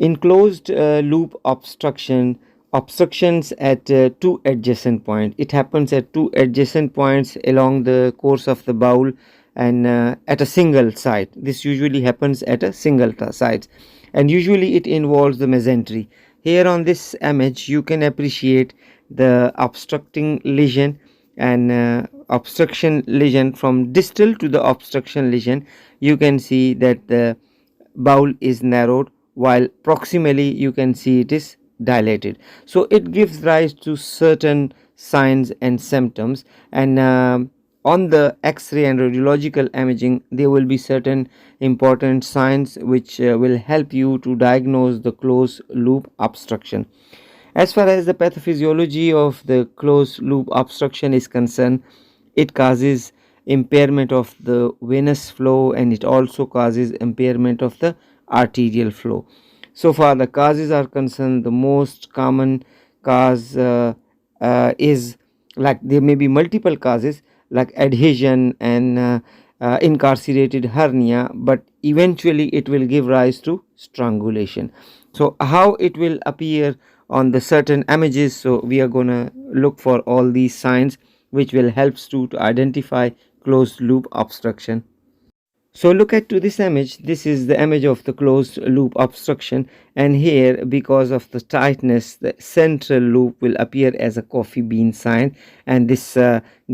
In closed loop obstruction, obstructions at two adjacent points. It happens at two adjacent points along the course of the bowel and at a single site. This usually happens at a single site, and usually it involves the mesentery. Here on this image you can appreciate the obstructing lesion and obstruction lesion. From distal to the obstruction lesion, you can see that the bowel is narrowed, while proximally you can see it is dilated. So it gives rise to certain signs and symptoms, and on the x-ray and radiological imaging there will be certain important signs which will help you to diagnose the closed loop obstruction. As far as the pathophysiology of the closed loop obstruction is concerned, it causes impairment of the venous flow, and it also causes impairment of the arterial flow. So far the causes are concerned, the most common cause is, like, there may be multiple causes like adhesion and incarcerated hernia, but eventually it will give rise to strangulation. So how it will appear on the certain images, so we are gonna look for all these signs which will helps to identify closed loop obstruction. So look at to this image. This is the image of the closed loop obstruction, and here, because of the tightness, the central loop will appear as a coffee bean sign, and this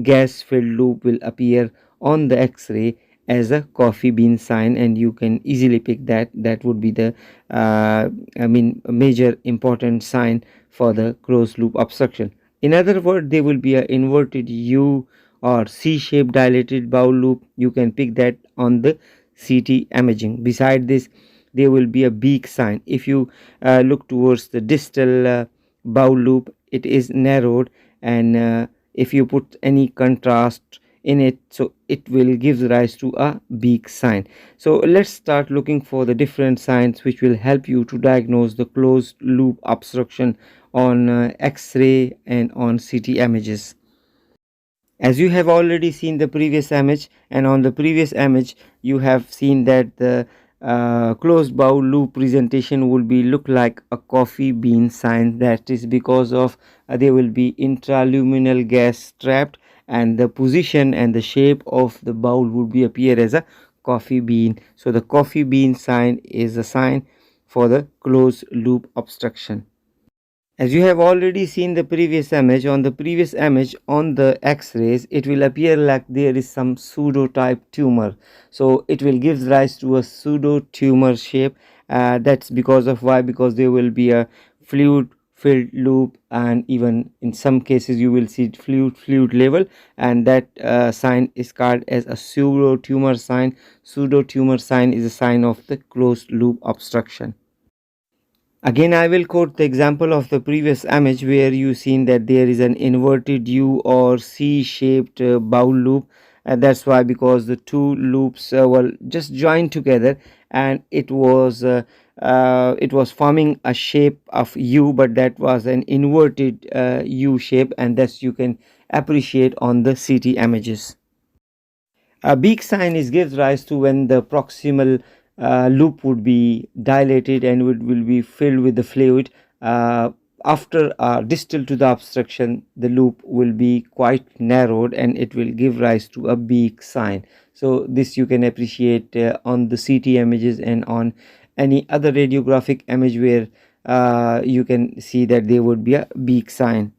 gas filled loop will appear on the x-ray as a coffee bean sign, and you can easily pick that. That would be the major important sign for the closed loop obstruction. In other words, there will be an inverted U or C-shaped dilated bowel loop. You can pick that on the CT imaging. Beside this, there will be a beak sign. If you look towards the distal bowel loop, it is narrowed, and if you put any contrast in it, so it will give rise to a beak sign. So let's start looking for the different signs which will help you to diagnose the closed loop obstruction on x-ray and on CT images. As you have already seen the previous image, and on the previous image you have seen that the closed bowel loop presentation will be look like a coffee bean sign. That is because of there will be intraluminal gas trapped, and the position and the shape of the bowel would be appear as a coffee bean. So the coffee bean sign is a sign for the closed loop obstruction. As you have already seen the previous image, on the previous image on the x-rays, it will appear like there is some pseudo type tumor. So it will give rise to a pseudo tumor shape. That's because of why? Because there will be a fluid filled loop, and even in some cases you will see fluid level, and that sign is called as a pseudo tumor sign. Pseudo tumor sign is a sign of the closed loop obstruction. Again, I will quote the example of the previous image where you seen that there is an inverted U or C-shaped bowel loop. That's why, because the two loops were just joined together, and it was forming a shape of U, but that was an inverted U shape, and thus you can appreciate on the CT images. A beak sign gives rise to when the proximal loop would be dilated and will be filled with the fluid. After distal to the obstruction, the loop will be quite narrowed, and it will give rise to a beak sign. So this you can appreciate on the CT images and on any other radiographic image where you can see that there would be a beak sign.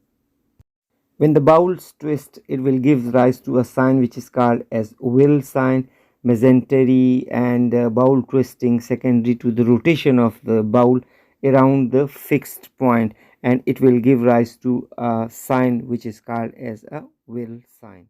When the bowels twist, it will give rise to a sign which is called as will sign. Mesentery and bowel twisting secondary to the rotation of the bowel around the fixed point, and it will give rise to a sign which is called as a will sign.